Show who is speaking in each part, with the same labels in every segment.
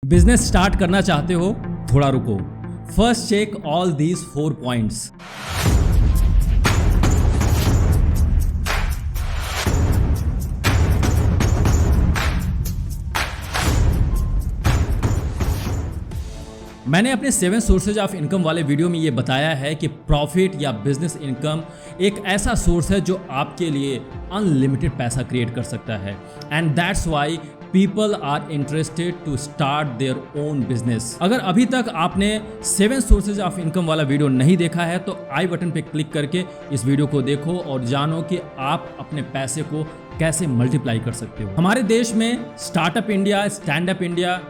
Speaker 1: Business start करना चाहते हो? थोड़ा रुको। First check all these 4 points. मैंने अपने 7 सोर्सेज ऑफ इनकम वाले वीडियो में ये बताया है कि प्रॉफिट या बिजनेस इनकम एक ऐसा सोर्स है जो आपके लिए अनलिमिटेड पैसा क्रिएट कर सकता है। And that's why people are interested to start their own business. अगर अभी तक आपने 7 सोर्सेज ऑफ इनकम वाला वीडियो नहीं देखा है तो आई बटन पे क्लिक करके इस वीडियो को देखो और जानो कि आप अपने पैसे को कैसे मल्टीप्लाई कर सकते हो। हमारे देश में startup India, stand up India,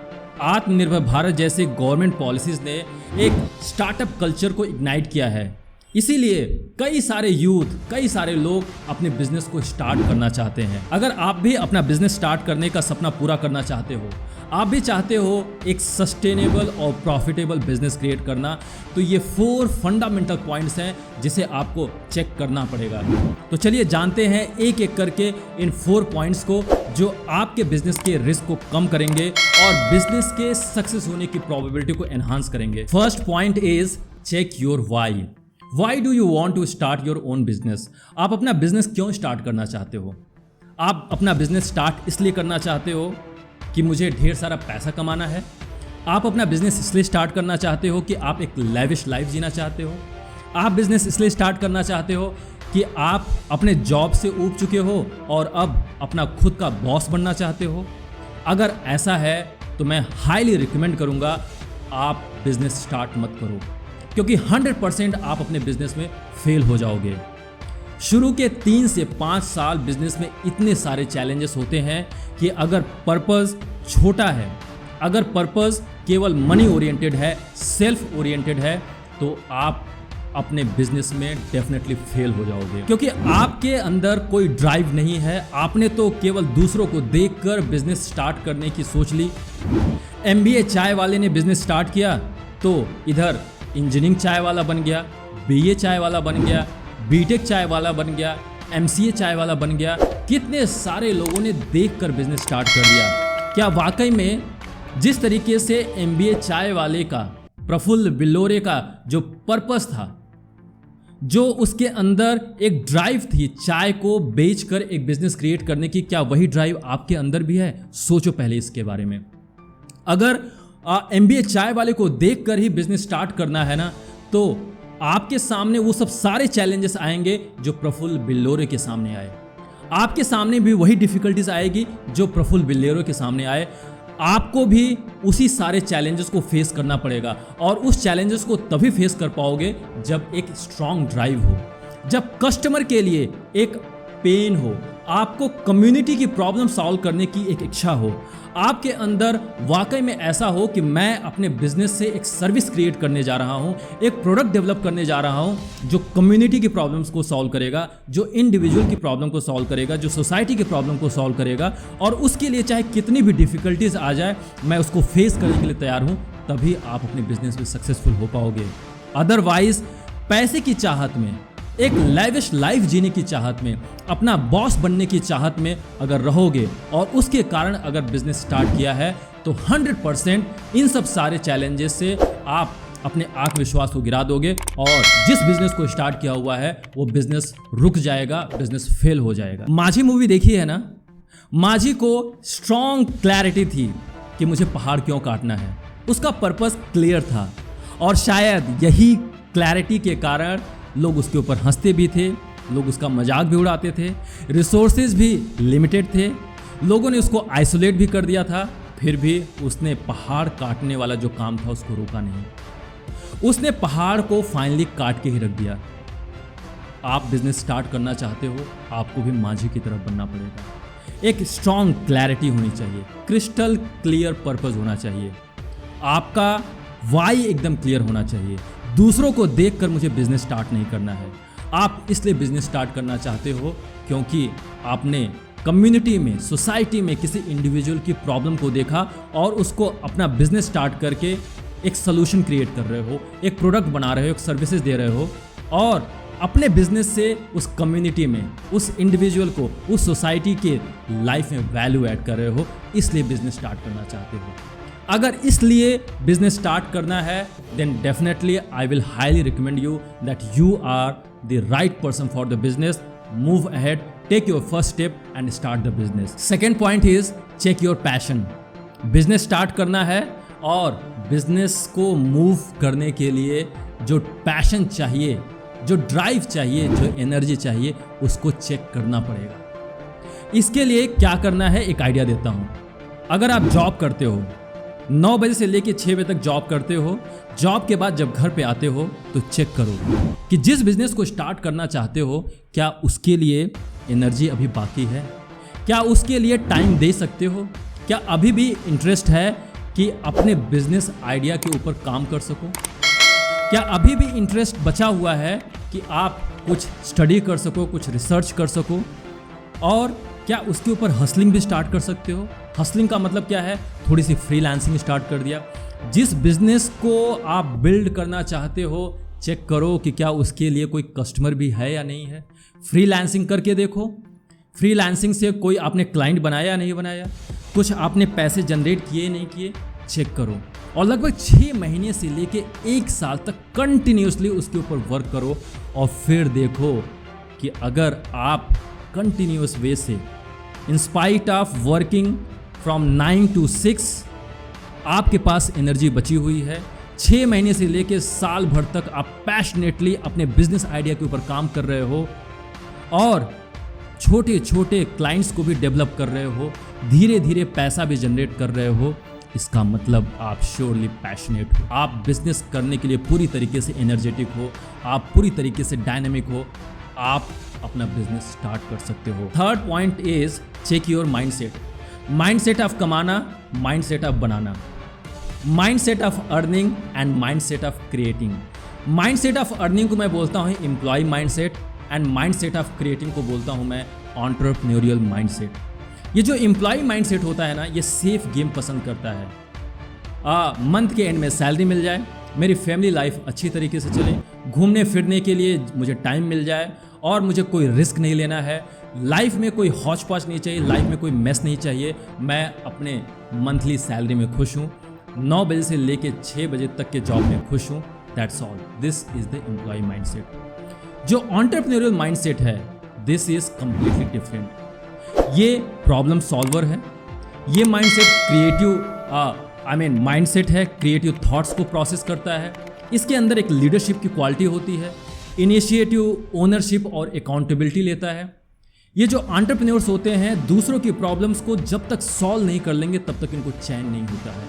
Speaker 1: आत्मनिर्भर भारत जैसे गवर्नमेंट पॉलिसीज ने एक स्टार्टअप कल्चर को इग्नाइट किया है। इसीलिए कई सारे यूथ, कई सारे लोग अपने बिजनेस को स्टार्ट करना चाहते हैं। अगर आप भी अपना बिजनेस स्टार्ट करने का सपना पूरा करना चाहते हो, आप भी चाहते हो एक सस्टेनेबल और प्रॉफिटेबल बिजनेस क्रिएट करना, तो ये 4 फंडामेंटल पॉइंट्स हैं जिसे आपको चेक करना पड़ेगा। तो चलिए जानते हैं एक एक करके इन 4 पॉइंट्स को जो आपके बिजनेस के रिस्क को कम करेंगे और बिजनेस के सक्सेस होने की प्रोबेबिलिटी को एनहांस करेंगे। First point is check your why. Why do you want to start your own business? आप अपना बिजनेस क्यों स्टार्ट करना चाहते हो? आप अपना बिजनेस स्टार्ट इसलिए करना चाहते हो कि मुझे ढेर सारा पैसा कमाना है? आप अपना बिजनेस इसलिए स्टार्ट करना चाहते हो कि आप एक लैविश लाइफ जीना चाहते हो? आप बिजनेस इसलिए स्टार्ट करना चाहते हो कि आप अपने जॉब से ऊब चुके हो और अब अपना खुद का बॉस बनना चाहते हो? अगर ऐसा है तो मैं हाईली रिकमेंड करूंगा आप बिजनेस स्टार्ट मत करो, क्योंकि 100% आप अपने बिजनेस में फेल हो जाओगे। शुरू के 3 से 5 साल बिजनेस में इतने सारे चैलेंजेस होते हैं कि अगर पर्पस छोटा है, अगर पर्पस केवल मनी ओरिएंटेड है, सेल्फ ओरिएंटेड है, तो आप अपने बिजनेस में डेफिनेटली फेल हो जाओगे, क्योंकि आपके अंदर कोई ड्राइव नहीं है। आपने तो केवल दूसरों को देखकर बिजनेस स्टार्ट करने की सोच ली। MBA चाय वाले ने बिजनेस स्टार्ट किया तो इधर इंजीनियरिंग चाय वाला बन गया, BA चाय वाला बन गया, BTech चाय वाला बन गया, MCA चाय वाला बन गया। कितने सारे लोगों ने देखकर बिजनेस स्टार्ट कर दिया। क्या वाकई में जिस तरीके से MBA चाय वाले का, प्रफुल्ल बिल्लोरे का जो पर्पस था, जो उसके अंदर एक ड्राइव थी चाय को बेचकर एक बिजनेस क्रिएट करने की, क्या वही ड्राइव आपके अंदर भी है? सोचो पहले इसके बारे में। अगर MBA चाय वाले को देखकर ही बिजनेस स्टार्ट करना है ना, तो आपके सामने वो सब सारे चैलेंजेस आएंगे जो प्रफुल्ल बिल्लोरे के सामने आए। आपके सामने भी वही डिफिकल्टीज आएगी जो प्रफुल्ल बिल्लोरे के सामने आए। आपको भी उसी सारे चैलेंजेस को फेस करना पड़ेगा और उस चैलेंजेस को तभी फेस कर पाओगे जब एक स्ट्रॉन्ग ड्राइव हो, जब कस्टमर के लिए एक पेन हो, आपको कम्युनिटी की प्रॉब्लम सॉल्व करने की एक इच्छा हो, आपके अंदर वाकई में ऐसा हो कि मैं अपने बिजनेस से एक सर्विस क्रिएट करने जा रहा हूं, एक प्रोडक्ट डेवलप करने जा रहा हूं जो कम्युनिटी की प्रॉब्लम्स को सॉल्व करेगा, जो इंडिविजुअल की प्रॉब्लम को सॉल्व करेगा, जो सोसाइटी की प्रॉब्लम को सॉल्व करेगा, और उसके लिए चाहे कितनी भी डिफिकल्टीज आ जाए मैं उसको फेस करने के लिए तैयार हूं, तभी आप अपने बिजनेस में सक्सेसफुल हो पाओगे। अदरवाइज पैसे की चाहत में, एक लैविश लाइफ जीने की चाहत में, अपना बॉस बनने की चाहत में अगर रहोगे और उसके कारण अगर बिजनेस स्टार्ट किया है, तो 100% इन सब सारे चैलेंजेस से आप अपने आत्मविश्वास को गिरा दोगे और जिस बिजनेस को स्टार्ट किया हुआ है वो बिजनेस रुक जाएगा, बिजनेस फेल हो जाएगा। माझी मूवी देखी है ना? माझी को स्ट्रॉन्ग क्लैरिटी थी कि मुझे पहाड़ क्यों काटना है। उसका पर्पस क्लियर था और शायद यही क्लैरिटी के कारण लोग उसके ऊपर हंसते भी थे, लोग उसका मजाक भी उड़ाते थे, रिसोर्सेज भी लिमिटेड थे, लोगों ने उसको आइसोलेट भी कर दिया था, फिर भी उसने पहाड़ काटने वाला जो काम था उसको रोका नहीं। उसने पहाड़ को फाइनली काट के ही रख दिया। आप बिजनेस स्टार्ट करना चाहते हो, आपको भी माझी की तरफ बनना पड़ेगा। एक स्ट्रॉन्ग क्लैरिटी होनी चाहिए, क्रिस्टल क्लियर पर्पस होना चाहिए, आपका वाई एकदम क्लियर होना चाहिए। दूसरों को देखकर मुझे बिजनेस स्टार्ट नहीं करना है। आप इसलिए बिजनेस स्टार्ट करना चाहते हो क्योंकि आपने कम्युनिटी में, सोसाइटी में किसी इंडिविजुअल की प्रॉब्लम को देखा और उसको अपना बिजनेस स्टार्ट करके एक सोल्यूशन क्रिएट कर रहे हो, एक प्रोडक्ट बना रहे हो, एक सर्विसेज दे रहे हो और अपने बिजनेस से उस कम्युनिटी में, उस इंडिविजुअल को, उस सोसाइटी के लाइफ में वैल्यू ऐड कर रहे हो, इसलिए बिजनेस स्टार्ट करना चाहते हो। अगर इसलिए बिजनेस स्टार्ट करना है, then definitely I will highly recommend you that you are the right person for the business. Move ahead, take your first step and start the business. Second point is check your passion. Business start करना है और business को move करने के लिए जो passion चाहिए, जो ड्राइव चाहिए, जो एनर्जी चाहिए, उसको चेक करना पड़ेगा. इसके लिए क्या करना है, एक आइडिया देता हूं. अगर आप जॉब करते हो, 9 बजे से लेकर 6 बजे तक जॉब करते हो, जॉब के बाद जब घर पे आते हो तो चेक करो कि जिस बिजनेस को स्टार्ट करना चाहते हो, क्या उसके लिए एनर्जी अभी बाकी है, क्या उसके लिए टाइम दे सकते हो, क्या अभी भी इंटरेस्ट है कि अपने बिजनेस आइडिया के ऊपर काम कर सको, क्या अभी भी इंटरेस्ट बचा हुआ है कि आप कुछ स्टडी कर सको, कुछ रिसर्च कर सको, और क्या उसके ऊपर हसलिंग भी स्टार्ट कर सकते हो. हसलिंग का मतलब क्या है, थोड़ी सी फ्रीलांसिंग स्टार्ट कर दिया. जिस बिजनेस को आप बिल्ड करना चाहते हो, चेक करो कि क्या उसके लिए कोई कस्टमर भी है या नहीं है. फ्रीलांसिंग करके देखो, फ्रीलांसिंग से कोई आपने क्लाइंट बनाया या नहीं बनाया, कुछ आपने पैसे जनरेट किए नहीं किए, चेक करो. और लगभग 6 महीने से लेके 1 साल तक कंटिन्यूसली उसके ऊपर वर्क करो, और फिर देखो कि अगर आप कंटिन्यूस वे से, in spite of working from 9 to 6, आपके पास एनर्जी बची हुई है, 6 महीने से लेके साल भर तक आप पैशनेटली अपने बिजनेस आइडिया के ऊपर काम कर रहे हो, और छोटे छोटे क्लाइंट्स को भी डेवलप कर रहे हो, धीरे धीरे पैसा भी जनरेट कर रहे हो, इसका मतलब आप श्योरली पैशनेट हो. आप बिजनेस करने के लिए पूरी तरीके से एनर्जेटिक हो, आप पूरी तरीके से डायनेमिक हो, आप अपना बिजनेस स्टार्ट कर सकते हो. Third point is check your mindset. Mindset of कमाना, माइंडसेट ऑफ बनाना, mindset of earning and mindset of creating. Mindset of earning को मैं बोलता हूँ employ mindset, and mindset of creating को बोलता हूँ मैं एंटरप्रेन्योरियल माइंडसेट. ये जो एम्प्लॉय माइंडसेट होता है ना, ये सेफ गेम पसंद करता है. मंथ के एंड में सैलरी मिल जाए, मेरी फैमिली लाइफ अच्छी तरीके से चले, घूमने फिरने के लिए मुझे टाइम मिल जाए, और मुझे कोई रिस्क नहीं लेना है, लाइफ में कोई हौच पौच नहीं चाहिए, लाइफ में कोई मेस नहीं चाहिए, मैं अपने मंथली सैलरी में खुश हूँ, 9 बजे से लेके 6 बजे तक के जॉब में खुश हूँ. That's all. This is the employ mindset. जो एंटरप्रेन्योरियल माइंडसेट है, दिस इज कंप्लीटली डिफरेंट. ये प्रॉब्लम सॉल्वर है. ये माइंडसेट क्रिएटिव माइंडसेट है, क्रिएटिव थॉट्स को प्रोसेस करता है. इसके अंदर एक लीडरशिप की क्वालिटी होती है, इनिशिएटिव, ओनरशिप और अकाउंटेबिलिटी लेता है. ये जो एंटरप्रेन्योर्स होते हैं, दूसरों की प्रॉब्लम्स को जब तक सॉल्व नहीं कर लेंगे तब तक इनको चैन नहीं होता है,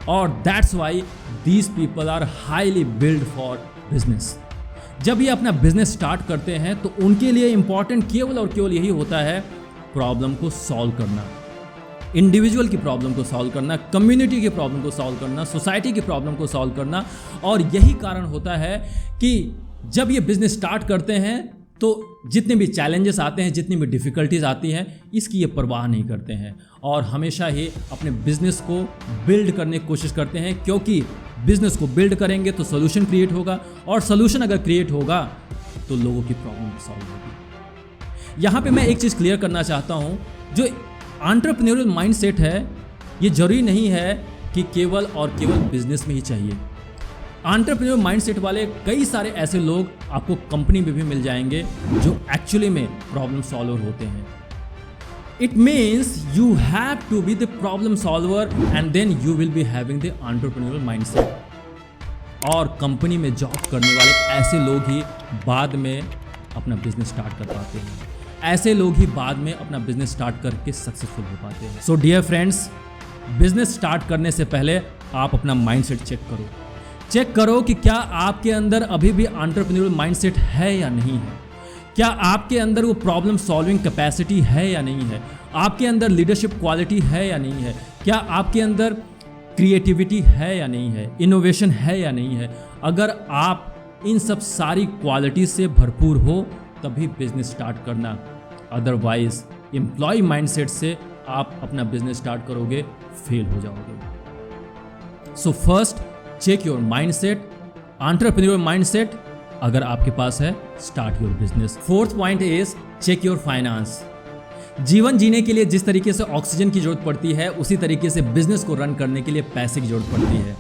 Speaker 1: और that's why these people are highly build for business. जब ये अपना बिजनेस स्टार्ट करते हैं तो उनके लिए इंपॉर्टेंट केवल और केवल यही होता है, प्रॉब्लम को सॉल्व करना, इंडिविजुअल की प्रॉब्लम को सॉल्व करना, कम्युनिटी की प्रॉब्लम को सॉल्व करना, सोसाइटी की प्रॉब्लम को सॉल्व करना. और यही कारण होता है कि जब ये बिजनेस स्टार्ट करते हैं तो जितने भी चैलेंजेस आते हैं, जितनी भी डिफ़िकल्टीज आती हैं, इसकी ये परवाह नहीं करते हैं, और हमेशा ही अपने बिजनेस को बिल्ड करने की कोशिश करते हैं, क्योंकि बिजनेस को बिल्ड करेंगे तो सोल्यूशन क्रिएट होगा, और सोल्यूशन अगर क्रिएट होगा तो लोगों की प्रॉब्लम सॉल्व होगी. यहाँ पे मैं एक चीज़ क्लियर करना चाहता हूँ, जो एंटरप्रेन्योरियल माइंडसेट है, ये जरूरी नहीं है कि केवल और केवल बिजनेस में ही चाहिए. एंटरप्रेन्योर माइंडसेट वाले कई सारे ऐसे लोग आपको कंपनी में भी मिल जाएंगे जो एक्चुअली में प्रॉब्लम सॉल्वर होते हैं. It means you have to be the problem solver and then you will be having the entrepreneur mindset. और कंपनी में जॉब करने वाले ऐसे लोग ही बाद में अपना बिजनेस स्टार्ट कर पाते हैं, ऐसे लोग ही बाद में अपना बिजनेस स्टार्ट करके सक्सेसफुल हो पाते हैं. So dear friends, business start करने से पहले आप अपना माइंडसेट चेक करो. चेक करो कि क्या आपके अंदर अभी भी एंटरप्रेन्योरियल माइंडसेट है या नहीं है, क्या आपके अंदर वो प्रॉब्लम सॉल्विंग कैपेसिटी है या नहीं है, आपके अंदर लीडरशिप क्वालिटी है या नहीं है, क्या आपके अंदर क्रिएटिविटी है या नहीं है, इनोवेशन है या नहीं है. अगर आप इन सब सारी क्वालिटी से भरपूर हो तभी बिजनेस स्टार्ट करना, अदरवाइज एम्प्लॉय माइंडसेट से आप अपना बिजनेस स्टार्ट करोगे, फेल हो जाओगे. So first check your mindset, entrepreneur mindset. अगर आपके पास है, start your business. Fourth point is check your finance. जीवन जीने के लिए जिस तरीके से ऑक्सीजन की जरूरत पड़ती है, उसी तरीके से बिजनेस को रन करने के लिए पैसे की जरूरत पड़ती है।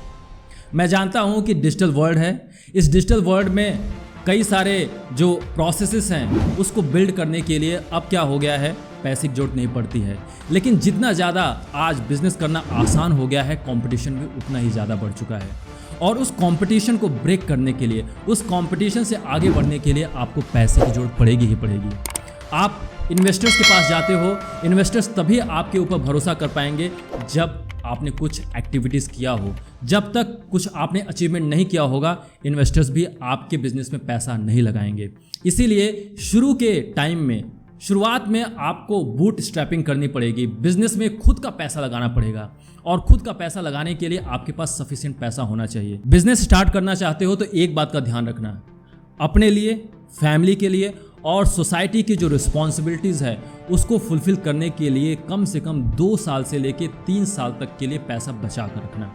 Speaker 1: मैं जानता हूं कि डिजिटल वर्ल्ड है, इस डिजिटल वर्ल्ड में कई सारे जो प्रोसेसेस हैं उसको बिल्ड करने के लिए अब क्या हो गया है, पैसे की जरूरत नहीं पड़ती है। लेकिन जितना ज़्यादा आज बिजनेस करना आसान हो गया है, कंपटीशन भी उतना ही ज़्यादा बढ़ चुका है। और उस कंपटीशन को ब्रेक करने के लिए, उस कंपटीशन से आगे बढ़ने के लिए आपको पैसे की जरूरत पड़ेगी ही पड़ेगी। आप इन्वेस्टर्स के पास जाते हो, इन्वेस्टर्स तभी आपके ऊपर भरोसा कर पाएंगे जब आपने कुछ एक्टिविटीज़ किया हो। जब तक कुछ आपने अचीवमेंट नहीं किया होगा, इन्वेस्टर्स भी आपके बिजनेस में पैसा नहीं लगाएंगे। इसीलिए शुरू के टाइम में, शुरुआत में आपको बूट स्ट्रैपिंग करनी पड़ेगी। बिजनेस में खुद का पैसा लगाना पड़ेगा, और खुद का पैसा लगाने के लिए आपके पास सफिशिएंट पैसा होना चाहिए। बिजनेस स्टार्ट करना चाहते हो तो एक बात का ध्यान रखना, अपने लिए, फैमिली के लिए और सोसाइटी की जो रिस्पॉन्सिबिलिटीज़ है उसको फुलफिल करने के लिए कम से कम 2 साल से लेके 3 साल तक के लिए पैसा बचा कर रखना।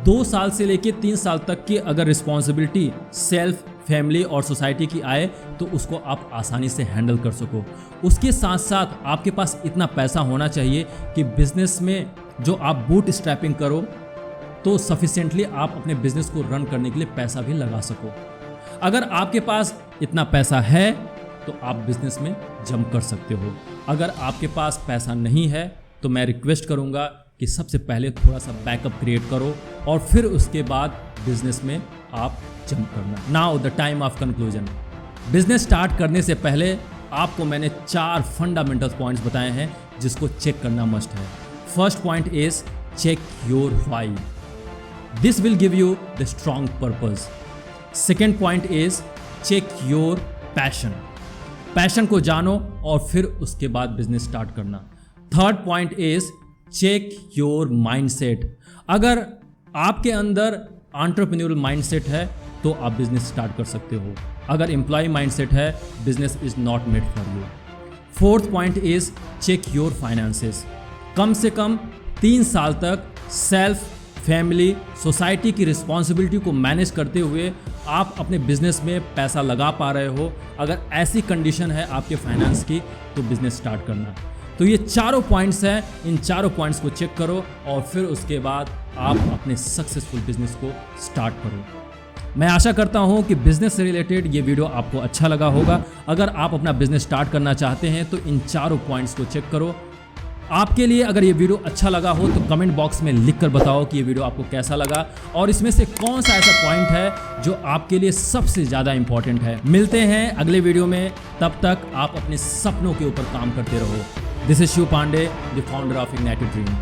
Speaker 1: 2 साल से लेके 3 साल तक की अगर रिस्पॉन्सिबिलिटी सेल्फ, फैमिली और सोसाइटी की आए तो उसको आप आसानी से हैंडल कर सको। उसके साथ साथ आपके पास इतना पैसा होना चाहिए कि बिजनेस में जो आप बूट स्ट्रैपिंग करो तो सफिशिएंटली आप अपने बिजनेस को रन करने के लिए पैसा भी लगा सको। अगर आपके पास इतना पैसा है तो आप बिजनेस में जंप कर सकते हो। अगर आपके पास पैसा नहीं है तो मैं रिक्वेस्ट करूंगा कि सबसे पहले थोड़ा सा बैकअप क्रिएट करो और फिर उसके बाद बिजनेस में आप जंप करना। Now the time of conclusion. Business start करने से पहले आपको मैंने 4 फंडामेंटल पॉइंट्स बताए हैं जिसको चेक करना मस्ट है। First point is check your why, this will give you the strong purpose. Second point is check your passion, passion को जानो और फिर उसके बाद बिजनेस स्टार्ट करना। Third point is check your mindset, अगर आपके अंदर एंटरप्रेन्योरल माइंडसेट है तो आप बिजनेस स्टार्ट कर सकते हो। अगर एम्प्लॉय माइंडसेट है, business is not made for you. Fourth point is check your finances, कम से कम 3 साल तक सेल्फ, फैमिली, सोसाइटी की रिस्पॉन्सिबिलिटी को मैनेज करते हुए आप अपने बिजनेस में पैसा लगा पा रहे हो। अगर ऐसी कंडीशन है आपके फाइनेंस की तो बिजनेस स्टार्ट करना। तो ये चारों पॉइंट्स हैं, इन चारों पॉइंट्स को चेक करो और फिर उसके बाद आप अपने सक्सेसफुल बिजनेस को स्टार्ट करो। मैं आशा करता हूं कि बिजनेस से रिलेटेड ये वीडियो आपको अच्छा लगा होगा। अगर आप अपना बिजनेस स्टार्ट करना चाहते हैं तो इन चारों पॉइंट्स को चेक करो। आपके लिए अगर ये वीडियो अच्छा लगा हो तो कमेंट बॉक्स में लिखकर बताओ कि ये वीडियो आपको कैसा लगा और इसमें से कौन सा ऐसा पॉइंट है जो आपके लिए सबसे ज़्यादा इंपॉर्टेंट है। मिलते हैं अगले वीडियो में, तब तक आप अपने सपनों के ऊपर काम करते रहो। This is Shiv Pandey, the founder of ignited dream.